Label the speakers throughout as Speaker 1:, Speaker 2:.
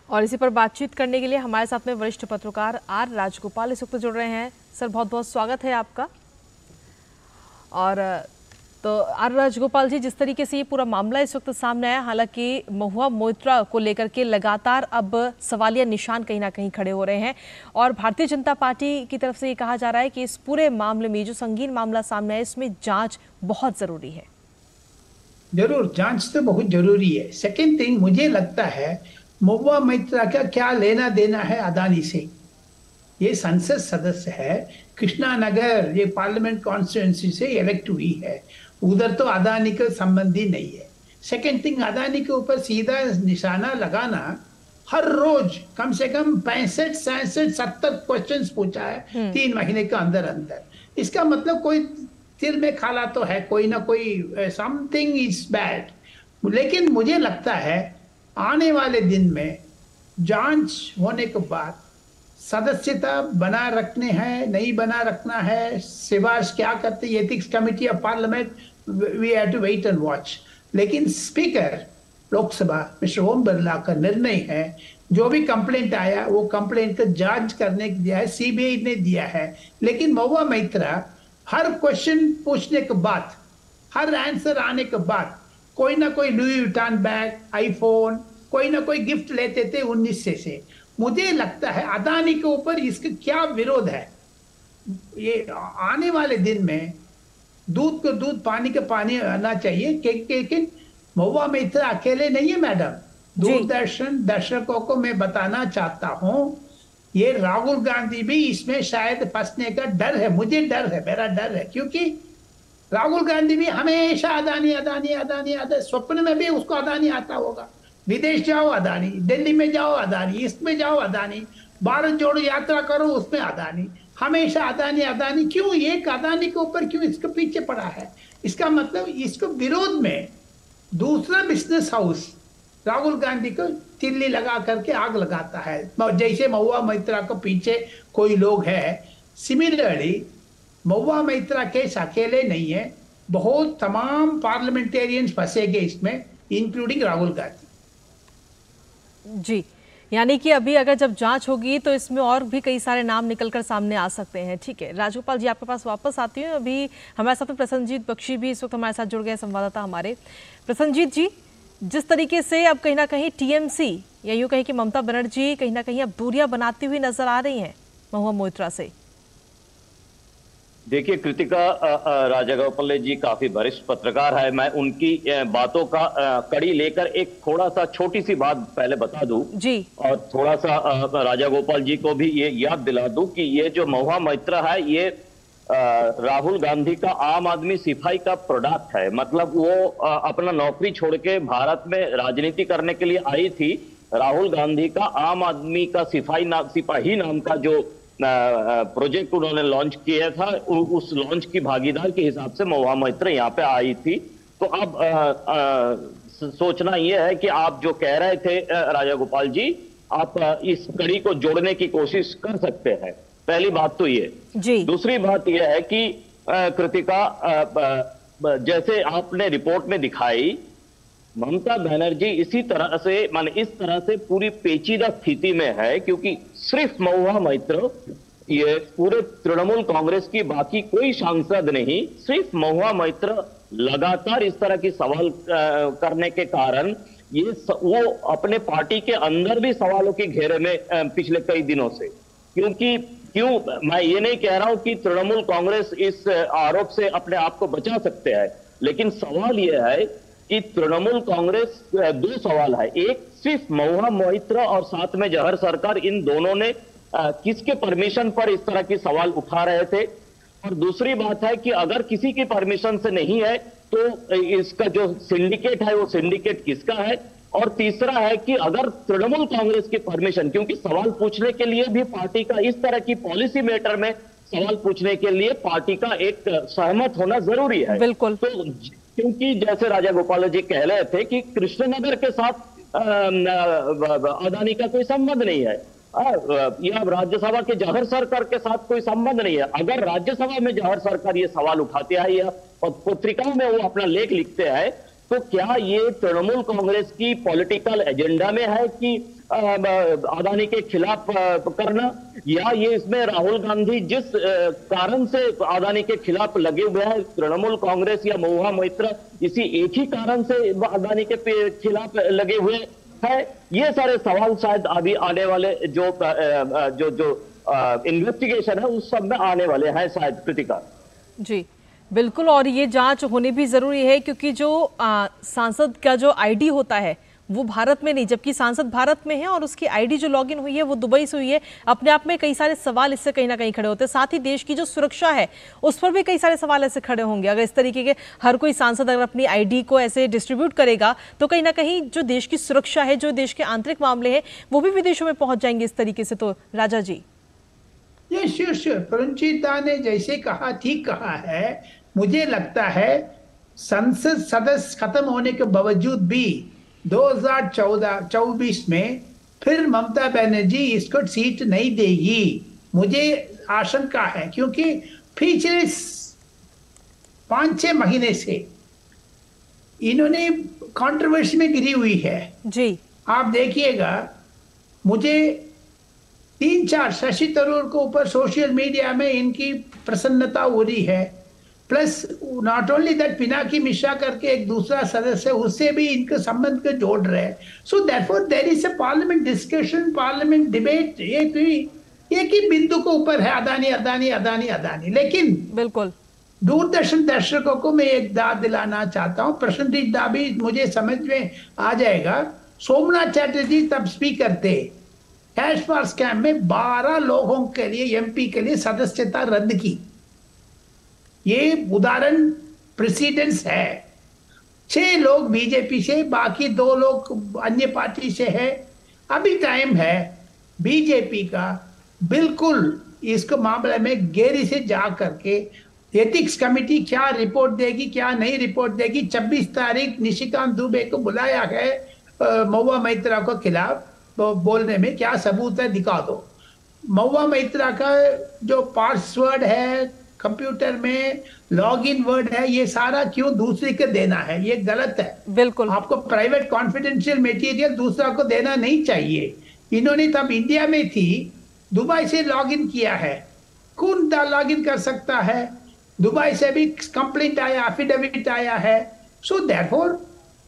Speaker 1: और इसी पर बातचीत करने के लिए हमारे साथ में वरिष्ठ पत्रकार आर राजगोपाल इस वक्त जुड़ रहे हैं। सर, बहुत बहुत स्वागत है आपका। और तो आर राजगोपाल जी, जिस तरीके से ये पूरा मामला इस वक्त सामने आया, हालांकि महुआ मोइत्रा को लेकर के लगातार अब सवालिया निशान कहीं ना कहीं खड़े हो रहे हैं और भारतीय जनता पार्टी की तरफ से ये कहा जा रहा है कि इस पूरे मामले में जो संगीन मामला सामने आया, इसमें जांच बहुत जरूरी है।
Speaker 2: जरूर, जांच तो बहुत जरूरी है। सेकंड थिंग, मुझे लगता है महुआ मोइत्रा का क्या लेना देना है अदानी से। ये संसद सदस्य है, कृष्णा नगर ये पार्लियामेंट कॉन्स्टिट्यूंसी से इलेक्ट हुई है, उधर तो अदानी का संबंधी नहीं है। सेकंड थिंग, अदानी के ऊपर सीधा निशाना लगाना, हर रोज कम से कम 65, 66, 70 क्वेश्चंस पूछा है 3 महीने के अंदर अंदर। इसका मतलब कोई तिल में खाला तो है, कोई ना कोई समथिंग इज बैड। लेकिन मुझे लगता है आने वाले दिन में जांच होने के बाद सदस्यता बना रखने हैं, नहीं बना रखना है, सिफारिश क्या करते हैं ethics committee of parliament, we have to wait and watch. लेकिन स्पीकर लोकसभा मिस्टर ओम बिरला का निर्णय है, जो भी कंप्लेंट आया वो कंप्लेंट का जांच करने के दिया है, सीबीआई ने दिया है। लेकिन महुआ मोइत्रा हर क्वेश्चन पूछने के बाद, हर आंसर आने के बाद कोई ना कोई लुई विटान बैग, आईफोन, कोई ना कोई गिफ्ट लेते थे 1900 से। मुझे लगता है अदानी के ऊपर इसका क्या विरोध है। ये आने वाले दिन में दूध को दूध, पानी का पानी आना चाहिए। लेकिन महुआ मोइत्रा अकेले नहीं है मैडम। दूरदर्शन दर्शकों को मैं बताना चाहता हूं, ये राहुल गांधी भी इसमें शायद फंसने का डर है। मुझे डर है, मेरा डर है, क्योंकि राहुल गांधी भी हमेशा अदानी अदानी अदानी अदानी, स्वप्न में भी उसको अदानी आता होगा। विदेश जाओ अदानी, दिल्ली में जाओ अदानी, इसमें जाओ अदानी, भारत जोड़ो यात्रा करो उसमें अदानी, हमेशा अदानी अदानी। क्यों एक अदानी के ऊपर क्यों इसके पीछे पड़ा है? इसका मतलब इसको विरोध में दूसरा बिजनेस हाउस राहुल गांधी को तिल्ली लगा करके आग लगाता है, जैसे महुआ मोइत्रा को पीछे कोई लोग है। सिमिलरली महुआ मोइत्रा केस अकेले नहीं है, बहुत तमाम पार्लियामेंटेरियंस फंसेंगे इसमें, इंक्लूडिंग राहुल गांधी।
Speaker 1: जी, यानी कि अभी अगर जब जांच होगी तो इसमें और भी कई सारे नाम निकलकर सामने आ सकते हैं। ठीक है राजगोपाल जी, आपके पास वापस आती हूँ। अभी हमारे साथ में प्रसन्नजीत बख्शी भी इस वक्त हमारे साथ जुड़ गए, संवाददाता हमारे। प्रसन्नजीत जी, जिस तरीके से अब कहीं ना कहीं टीएमसी या यूं कहीं कि ममता बनर्जी कहीं ना कहीं अब दूरियां बनाती हुई नजर आ रही हैं महुआ मोइत्रा से।
Speaker 3: देखिए कृतिका, राजगोपाल जी काफी वरिष्ठ पत्रकार है। मैं उनकी बातों का कड़ी लेकर एक थोड़ा सा छोटी सी बात पहले बता दूं
Speaker 1: जी, और
Speaker 3: थोड़ा सा राजगोपाल जी को भी ये याद दिला दूं कि ये जो महुआ मोइत्रा है, ये राहुल गांधी का आम आदमी सिपाही का प्रोडक्ट है। मतलब वो अपना नौकरी छोड़ के भारत में राजनीति करने के लिए आई थी। राहुल गांधी का आम आदमी का सिपाही नाम का जो प्रोजेक्ट उन्होंने लॉन्च किया था, उस लॉन्च की भागीदार के हिसाब से महुआ मोइत्रा यहाँ पे आई थी। तो अब सोचना यह है कि आप जो कह रहे थे राजगोपाल जी, आप इस कड़ी को जोड़ने की कोशिश कर सकते हैं। पहली बात तो ये जी। दूसरी बात यह है कि कृतिका, जैसे आपने रिपोर्ट में दिखाई, ममता बनर्जी इसी तरह से इस तरह से पूरी पेचीदा स्थिति में है, क्योंकि सिर्फ महुआ मोइत्रा, ये पूरे तृणमूल कांग्रेस की बाकी कोई सांसद नहीं, सिर्फ महुआ मोइत्रा लगातार इस तरह की सवाल करने के कारण वो अपने पार्टी के अंदर भी सवालों के घेरे में पिछले कई दिनों से। मैं ये नहीं कह रहा हूं कि तृणमूल कांग्रेस इस आरोप से अपने आप को बचा सकते हैं, लेकिन सवाल यह है कि तृणमूल कांग्रेस, दो सवाल है, एक सिर्फ महुआ मोइत्रा और साथ में जहर सरकार, इन दोनों ने किसके परमिशन पर इस तरह की सवाल उठा रहे थे। और दूसरी बात है कि अगर किसी की परमिशन से नहीं है तो इसका जो सिंडिकेट है वो सिंडिकेट किसका है। और तीसरा है कि अगर तृणमूल कांग्रेस की परमिशन, क्योंकि सवाल पूछने के लिए भी पार्टी का, इस तरह की पॉलिसी मैटर में सवाल पूछने के लिए पार्टी का एक सहमत होना जरूरी है। बिल्कुल। तो क्योंकि जैसे राजगोपाल जी कह रहे थे कि कृष्णनगर के साथ अदानी का कोई संबंध नहीं है, या राज्यसभा के जहर सरकार के साथ कोई संबंध नहीं है। अगर राज्यसभा में जहर सरकार ये सवाल उठाते हैं या पत्रिकाओं में वो अपना लेख लिखते हैं, तो क्या ये तृणमूल कांग्रेस की पॉलिटिकल एजेंडा में है कि अदानी के खिलाफ करना, या ये इसमें राहुल गांधी जिस कारण से अदानी के खिलाफ लगे हुए हैं, तृणमूल कांग्रेस या महुआ मैत्र इसी एक ही कारण से अदानी के खिलाफ लगे हुए हैं? ये सारे सवाल शायद अभी आने वाले जो जो जो इन्वेस्टिगेशन है उस सब में आने वाले हैं शायद, कृतिका।
Speaker 1: जी बिल्कुल, और ये जांच होनी भी जरूरी है क्योंकि जो सांसद का जो आईडी होता है वो भारत में नहीं, जबकि सांसद भारत में है और उसकी आईडी जो लॉगिन हुई है वो दुबई से हुई है। अपने आप में कई सारे सवाल इससे कहीं ना कहीं खड़े होते हैं। साथ ही देश की जो सुरक्षा है उस पर भी कई सारे सवाल ऐसे खड़े होंगे। अगर इस तरीके के हर कोई सांसद अगर अपनी आईडी को ऐसे डिस्ट्रीब्यूट करेगा तो कहीं ना कहीं जो देश की सुरक्षा है, जो देश के आंतरिक मामले हैं, वो भी विदेशों में पहुंच जाएंगे इस तरीके से। तो राजा जी,
Speaker 2: ये श्योर परंचिता ने जैसे कहा ठीक कहा है। मुझे लगता है संसद सदस्य खत्म होने के बावजूद भी 2024 में फिर ममता बनर्जी इसको सीट नहीं देगी, मुझे आशंका है। क्योंकि पिछले 5-6 महीने से इन्होंने कंट्रोवर्सी में गिरी हुई है
Speaker 1: जी। आप
Speaker 2: देखिएगा, मुझे 3-4 शशि थरूर को ऊपर सोशल मीडिया में इनकी प्रसन्नता हो रही है। Plus not only that, Pinaki Mishra करके एक दूसरा सदस्य है, उससे भी इनके संबंध को जोड़ रहे हैं। So therefore there is a parliament discussion, parliament debate. एक ही बिंदु को ऊपर है, अदानी अदानी अदानी अदानी। लेकिन
Speaker 1: बिल्कुल
Speaker 2: दूरदर्शन दर्शकों को मैं एक दाद दिलाना चाहता हूँ, प्रश्नदीप दा भी मुझे समझ में आ जाएगा। सोमनाथ चैटर्जी तब स्पीकर थे, कैश फॉर स्कैम में 12 लोगों के लिए, एमपी के लिए सदस्यता रद्द की। ये उदाहरण प्रेसिडेंस है। 6 लोग बीजेपी से, बाकी 2 लोग अन्य पार्टी से है। अभी टाइम है बीजेपी का बिल्कुल इसको मामले में गहरी से जा करके एथिक्स कमेटी क्या रिपोर्ट देगी, क्या नहीं रिपोर्ट देगी। 26 तारीख निशिकांत दुबे को बुलाया है महुआ मैत्रा को खिलाफ बोलने में, क्या सबूत है दिखा दो। महुआ मैत्रा का जो पासवर्ड है कंप्यूटर में, लॉगिन वर्ड है, ये सारा क्यों दूसरे को देना है? ये गलत है।
Speaker 1: बिल्कुल,
Speaker 2: आपको प्राइवेट कॉन्फिडेंशियल मटेरियल दूसरा को देना नहीं चाहिए। इन्होंने तब इंडिया में थी, दुबई से लॉगिन किया है। कौन लॉगिन कर सकता है? दुबई से भी कंप्लेंट आया, एफिडेविट आया है। सो देयरफॉर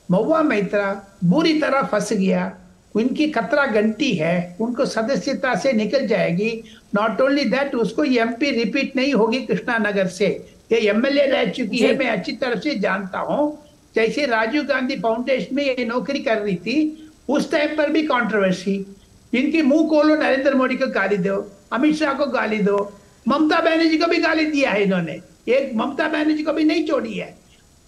Speaker 2: महुआ मैत्रा बुरी तरह फंस गया। उनकी खतरा घंटी है, उनको सदस्यता से निकल जाएगी। नॉट ओनली दैट, उसको एमपी रिपीट नहीं होगी कृष्णानगर से, ये एमएलए रह चुकी है, मैं अच्छी तरह से जानता हूं। जैसे राजीव गांधी फाउंडेशन में ये नौकरी कर रही थी, उस टाइम पर भी कंट्रोवर्सी। इनकी मुंह खोलो, नरेंद्र मोदी को गाली दो, अमित शाह को गाली दो, ममता बनर्जी को भी गाली दिया है इन्होंने, एक ममता बनर्जी को भी नहीं छोड़ी है।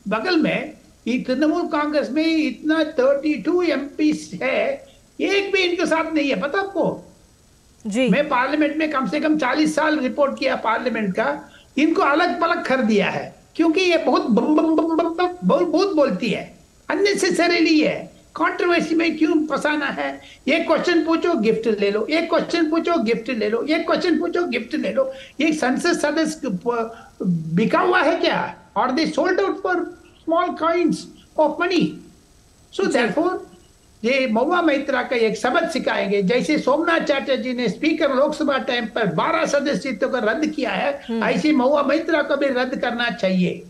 Speaker 2: बगल में तृणमूल कांग्रेस में इतना 32 एमपी है, एक भी इनके साथ नहीं है। पता आपको
Speaker 1: जी,
Speaker 2: मैं पार्लियामेंट में कम से कम 40 साल रिपोर्ट किया पार्लियामेंट का, इनको अलग पलग कर दिया है क्योंकि ये बहुत बहुत बोलती है, अननेसेसरीली है। कंट्रोवर्सी में क्यों फंसाना है? एक क्वेश्चन पूछो गिफ्ट ले लो, एक क्वेश्चन पूछो गिफ्ट ले लो, एक क्वेश्चन पूछो गिफ्ट ले लो। ये संसद सदस्य बिका हुआ है क्या? और they sold out for small coins of money. So therefore ये महुआ मैत्रा का एक सबक सिखाएंगे। जैसे सोमनाथ चैटर्जी ने स्पीकर लोकसभा टाइम पर 12 सदस्यत्व को रद्द किया है, ऐसे महुआ मैत्रा को भी रद्द करना चाहिए।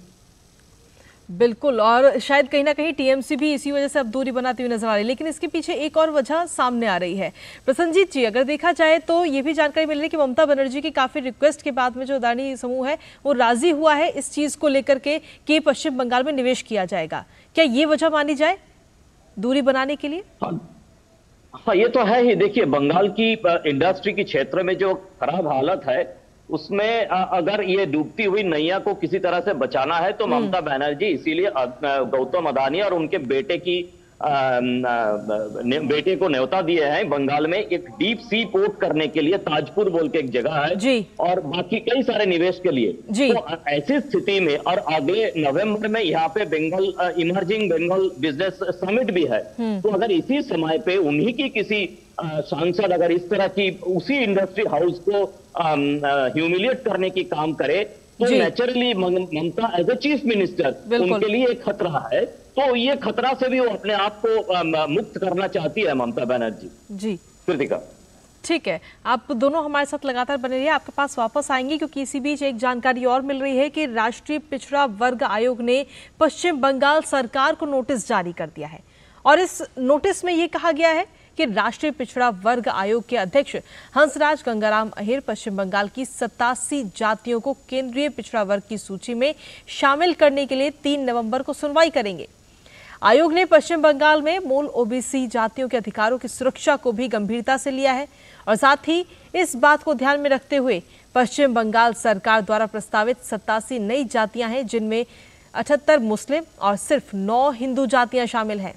Speaker 1: बिल्कुल, और शायद कहीं ना कहीं टीएमसी भी इसी वजह से अब दूरी बनाती हुई नजर आ रही है। लेकिन इसके पीछे एक और वजह सामने आ रही है। प्रसन्नजीत जी, अगर देखा जाए तो ये भी जानकारी मिल रही है कि ममता बनर्जी की काफी रिक्वेस्ट के बाद में जो अदानी समूह है वो राजी हुआ है इस चीज को लेकर के कि पश्चिम बंगाल में निवेश किया जाएगा। क्या ये वजह मानी जाए दूरी बनाने के लिए?
Speaker 3: हाँ, ये तो है ही। देखिए, बंगाल की इंडस्ट्री के क्षेत्र में जो खराब हालत है उसमें अगर ये डूबती हुई नैया को किसी तरह से बचाना है तो ममता बनर्जी इसीलिए गौतम अदानी और उनके बेटे को न्योता दिए हैं बंगाल में एक डीप सी पोर्ट करने के लिए। ताजपुर बोल के एक जगह है
Speaker 1: जी, और
Speaker 3: बाकी कई सारे निवेश के लिए जी। तो ऐसी स्थिति में और अगले नवंबर में यहाँ पे Bengal emerging Bengal business summit भी है, तो अगर इसी समय पे उन्हीं की किसी सांसद अगर इस तरह की उसी इंडस्ट्री हाउस को ह्यूमिलिएट करने की काम करे तो naturally Mamata as a chief minister उनके लिए एक खतरा है। तो ये खतरा से भी वो अपने आप को मुक्त करना चाहती है ममता बनर्जी।
Speaker 1: जी
Speaker 3: कृतिका,
Speaker 1: ठीक है, आप दोनों हमारे साथ लगातार बने रहिए, आपके पास वापस आएंगे क्योंकि इसी बीच एक जानकारी और मिल रही है कि राष्ट्रीय पिछड़ा वर्ग आयोग ने पश्चिम बंगाल सरकार को नोटिस जारी कर दिया है और इस नोटिस में ये कहा गया है कि राष्ट्रीय पिछड़ा वर्ग आयोग के अध्यक्ष हंसराज गंगाराम अहिर पश्चिम बंगाल की 87 जातियों को केंद्रीय पिछड़ा वर्ग की सूची में शामिल करने के लिए 3 नवंबर को सुनवाई करेंगे। आयोग ने पश्चिम बंगाल में मूल ओबीसी जातियों के अधिकारों की सुरक्षा को भी गंभीरता से लिया है और साथ ही इस बात को ध्यान में रखते हुए पश्चिम बंगाल सरकार द्वारा प्रस्तावित 87 नई जातियां हैं जिनमें 78 मुस्लिम और सिर्फ 9 हिंदू जातियां शामिल हैं।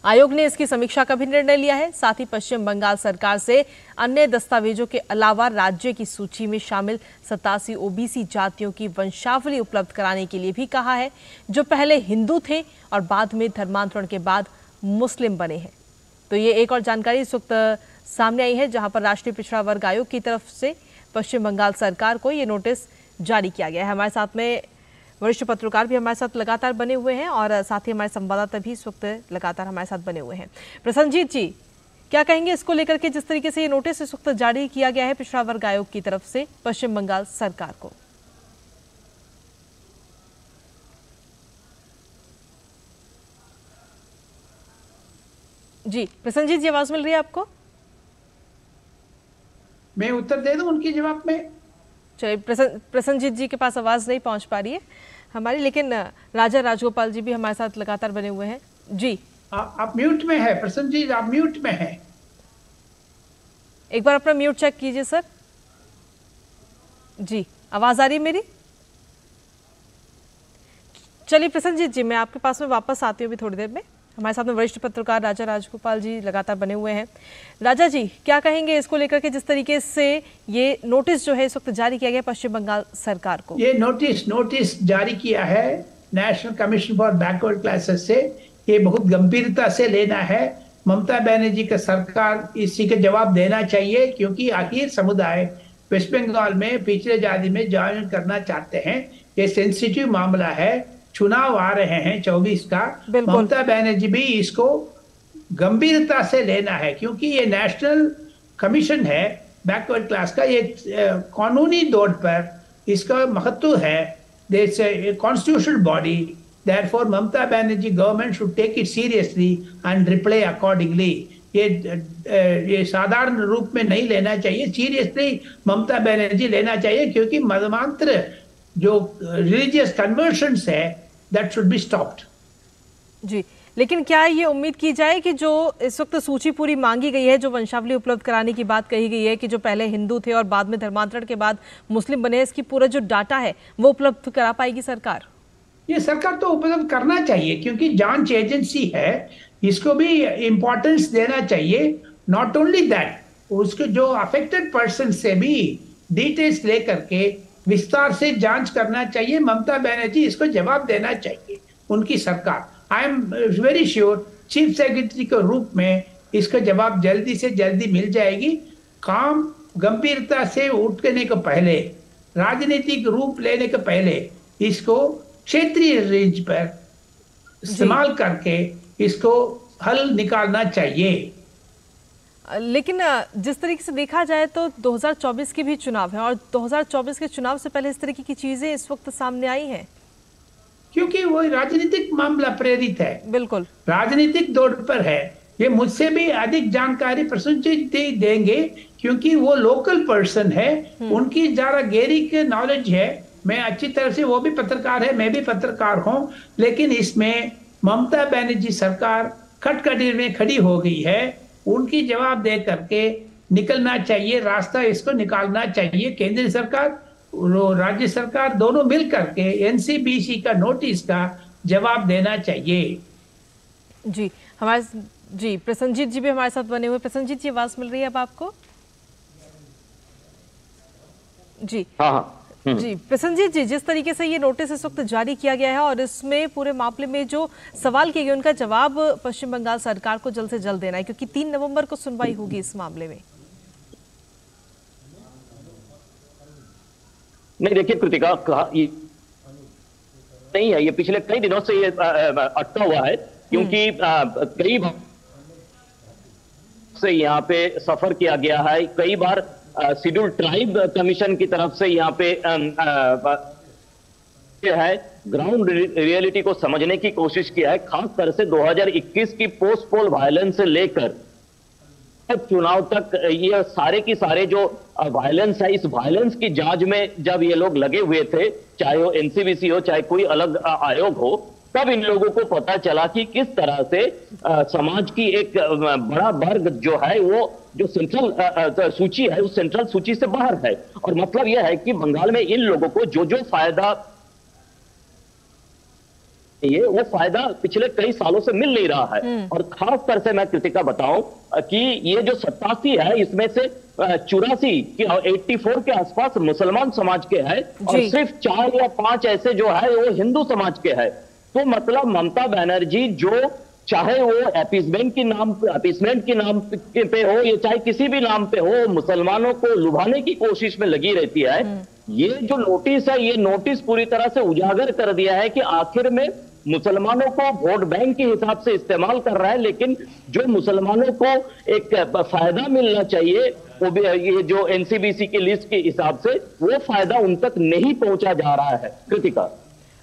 Speaker 1: आयोग ने इसकी समीक्षा का भी निर्णय लिया है। साथ ही पश्चिम बंगाल सरकार से अन्य दस्तावेजों के अलावा राज्य की सूची में शामिल 87 ओबीसी जातियों की वंशावली उपलब्ध कराने के लिए भी कहा है जो पहले हिंदू थे और बाद में धर्मांतरण के बाद मुस्लिम बने हैं। तो ये एक और जानकारी इस वक्त सामने आई है जहां पर राष्ट्रीय पिछड़ा वर्ग आयोग की तरफ से पश्चिम बंगाल सरकार को ये नोटिस जारी किया गया है। हमारे साथ में वरिष्ठ पत्रकार भी हमारे साथ लगातार बने हुए हैं और साथ ही हमारे संवाददाता भी इस वक्त लगातार हमारे साथ बने हुए हैं। प्रसन्नजीत जी, क्या कहेंगे इसको लेकर के जिस तरीके से ये नोटिस इस वक्त जारी किया गया है पिछड़ा वर्ग आयोग की तरफ से पश्चिम बंगाल सरकार को? जी प्रसन्नजीत जी, आवाज मिल रही है आपको?
Speaker 2: मैं उत्तर दे दूं उनके जवाब में?
Speaker 1: चलिए, प्रसन्नजीत जी के पास आवाज नहीं पहुंच पा रही है हमारी, लेकिन राजा राजगोपाल जी भी हमारे साथ लगातार बने हुए हैं। जी
Speaker 2: आप म्यूट में है प्रसन्न जी, आप म्यूट में है।
Speaker 1: एक बार अपना म्यूट चेक कीजिए सर। जी आवाज आ रही है मेरी? चलिए प्रसन्नजीत जी, मैं आपके पास में वापस आती हूँ अभी थोड़ी देर में। हमारे साथ में वरिष्ठ पत्रकार राजा राजगोपाल जी लगातार बने हुए हैं। राजा जी, क्या कहेंगे इसको लेकर के जिस तरीके से ये नोटिस जो है इस वक्त जारी किया गया पश्चिम बंगाल सरकार को?
Speaker 2: ये नोटिस जारी किया है national commission for backward classes से। ये बहुत गंभीरता से लेना है। ममता बनर्जी का सरकार इसी का जवाब देना चाहिए क्योंकि आखिर समुदाय वेस्ट बंगाल में पिछड़े जाति में ज्वाइन करना चाहते हैं। ये सेंसिटिव मामला है, चुनाव आ रहे हैं 24 का। ममता बनर्जी भी इसको गंभीरता से लेना है क्योंकि ये नेशनल कमीशन है बैकवर्ड क्लास का, ये कानूनी तौर पर इसका महत्व है। This constitutional body, therefore Mamata Banerjee government should take it seriously and reply accordingly. ये साधारण रूप में नहीं लेना चाहिए, सीरियसली ममता बनर्जी लेना चाहिए क्योंकि मतांतर जो रिलीजियस कन्वर्शंस है दैट शुड बी स्टॉप्ड।
Speaker 1: जी, लेकिन क्या ये उम्मीद की जाए कि जो इस वक्त सूची पूरी मांगी गई है, जो वंशावली उपलब्ध कराने की बात कही गई है कि जो पहले हिंदू थे और बाद में धर्मांतरण के बाद मुस्लिम बने, इसकी पूरा जो डाटा है वो उपलब्ध करा पाएगी सरकार?
Speaker 2: ये सरकार तो उपलब्ध करना चाहिए क्योंकि जांच एजेंसी है, इसको भी इंपॉर्टेंस देना चाहिए। नॉट ओनली दैट, उसके जो अफेक्टेड पर्सन से भी डिटेल्स लेकर के विस्तार से जांच करना चाहिए। ममता बनर्जी इसको जवाब देना चाहिए उनकी सरकार। I am very sure chief secretary के रूप में इसका जवाब जल्दी से जल्दी मिल जाएगी। काम गंभीरता से उठने के पहले, राजनीतिक रूप लेने के पहले इसको क्षेत्रीय रेंज पर इस्तेमाल करके इसको हल निकालना चाहिए।
Speaker 1: लेकिन जिस तरीके से देखा जाए तो 2024 के भी चुनाव है और 2024 के चुनाव से पहले इस तरीके की चीजें इस वक्त सामने आई हैं
Speaker 2: क्योंकि वो राजनीतिक मामला प्रेरित है।
Speaker 1: बिल्कुल
Speaker 2: राजनीतिक दौर पर है। ये मुझसे भी अधिक जानकारी प्रसन्नजीत देंगे क्योंकि वो लोकल पर्सन है, उनकी ज्यादा गहरी के नॉलेज है। मैं अच्छी तरह से, वो भी पत्रकार है, मैं भी पत्रकार हूं, लेकिन इसमें ममता बनर्जी सरकार खटखटी में खड़ी हो गई है। उनकी जवाब दे करके निकलना चाहिए, रास्ता इसको निकालना चाहिए। केंद्र सरकार और राज्य सरकार दोनों मिल करके एनसीबीसी का नोटिस का जवाब देना चाहिए।
Speaker 1: जी हमारे प्रसन्नजीत जी भी हमारे साथ बने हुए। प्रसन्नजीत जी, आवाज मिल रही है अब आपको? जी
Speaker 3: हाँ।
Speaker 1: जी प्रसन्नजीत जी, जिस तरीके से ये नोटिस इस वक्त जारी किया गया है और इसमें पूरे मामले में जो सवाल किए गए उनका जवाब पश्चिम बंगाल सरकार को जल्द से जल्द देना है क्योंकि 3 नवंबर को सुनवाई होगी इस मामले में।
Speaker 3: नहीं, देखिए कृतिका, नहीं है, ये पिछले कई दिनों से ये अटका हुआ है, क्योंकि कई बार से यहाँ पे सफर किया गया है, कई बार शेड्यूल ट्राइब कमीशन की तरफ से यहाँ पे है ग्राउंड रियलिटी को समझने की कोशिश किया है, खास कर से 2021 की पोस्ट पोल वायलेंस से लेकर चुनाव तक ये सारे की सारे जो वायलेंस है, इस वायलेंस की जांच में जब ये लोग लगे हुए थे, चाहे वो एनसीबीसी हो चाहे कोई अलग आयोग हो, तब इन लोगों को पता चला कि किस तरह से समाज की एक बड़ा वर्ग जो है वो जो सेंट्रल सूची है उस सेंट्रल सूची से बाहर है। और मतलब यह है कि बंगाल में इन लोगों को जो जो फायदा वो फायदा पिछले कई सालों से मिल नहीं रहा है। और खास कर से मैं कृतिका बताऊं कि ये जो 87 है इसमें से 84 84 के आसपास मुसलमान समाज के हैं और सिर्फ 4 या 5 ऐसे जो है वो हिंदू समाज के हैं। तो मतलब ममता बनर्जी जो चाहे वो अपीसमेंट के नाम पे हो या चाहे किसी भी नाम पे हो, मुसलमानों को लुभाने की कोशिश में लगी रहती है। ये जो नोटिस है, ये नोटिस पूरी तरह से उजागर कर दिया है कि आखिर में मुसलमानों को वोट बैंक के हिसाब से इस्तेमाल कर रहा है, लेकिन जो मुसलमानों को एक फायदा मिलना चाहिए वो भी ये जो एनसीबीसी की लिस्ट के हिसाब से वो फायदा उन तक नहीं पहुंचा जा रहा है। कृतिका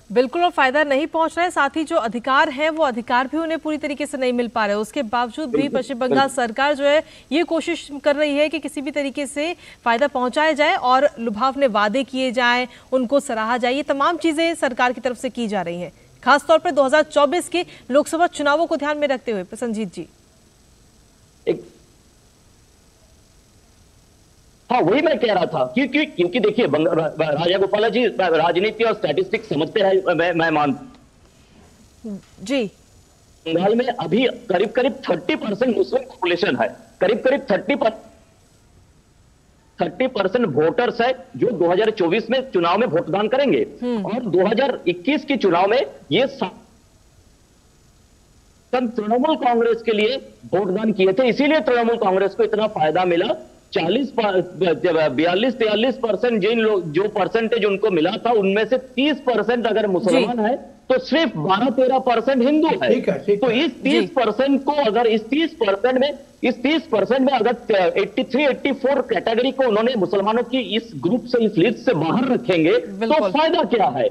Speaker 1: बिल्कुल, और फायदा नहीं पहुंच रहा है, साथ ही जो अधिकार है वो अधिकार भी उन्हें पूरी तरीके से नहीं मिल पा रहे। उसके बावजूद भी पश्चिम बंगाल सरकार जो है ये कोशिश कर रही है कि किसी भी तरीके से फायदा पहुंचाया जाए और लुभावने वादे किए जाएं, उनको सराहा जाए। ये तमाम चीजें सरकार की तरफ से की जा रही हैं, खासतौर पर 2024 के लोकसभा चुनावों को ध्यान में रखते हुए। प्रसन्नजीत जी,
Speaker 3: हाँ वही मैं कह रहा था क्योंकि देखिए राजा गोपाल जी राजनीति और स्टैटिस्टिक्स समझते हैं, मैं मानता
Speaker 1: जी।
Speaker 3: बंगाल में अभी करीब 30% मुस्लिम पॉपुलेशन है, करीब 30% वोटर्स है जो 2024 में चुनाव में वोटदान करेंगे। और 2021 के चुनाव में ये तृणमूल कांग्रेस के लिए वोटदान किए थे, इसीलिए तृणमूल कांग्रेस को इतना फायदा मिला। 42-43% जो परसेंटेज उनको मिला था उनमें से 30% अगर मुसलमान है तो सिर्फ 12-13% हिंदू है। तो इस 30% को अगर इस 30% में अगर 83-84 कैटेगरी को उन्होंने मुसलमानों की इस ग्रुप से, इस लिस्ट से बाहर रखेंगे तो फायदा क्या है?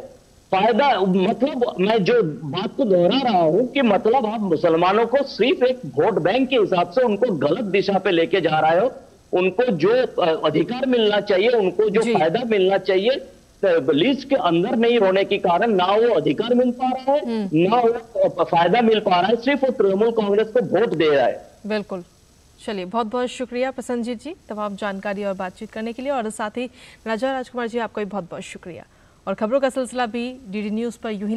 Speaker 3: फायदा मतलब मैं जो बात को दोहरा रहा हूं कि मतलब आप मुसलमानों को सिर्फ एक वोट बैंक के हिसाब से उनको गलत दिशा पे लेके जा रहे हो। उनको जो अधिकार मिलना चाहिए, उनको जो फायदा मिलना चाहिए, लिस्ट के अंदर नहीं होने के कारण ना वो अधिकार मिल पा रहा है ना वो फायदा मिल पा रहा है, सिर्फ वो तृणमूल कांग्रेस को वोट दे रहा है।
Speaker 1: बिल्कुल, चलिए बहुत बहुत शुक्रिया प्रसन्नजीत जी तमाम जानकारी और बातचीत करने के लिए, और साथ ही राजा राजकुमार जी आपका भी बहुत बहुत शुक्रिया। और खबरों का सिलसिला भी डीडी न्यूज पर यूं ही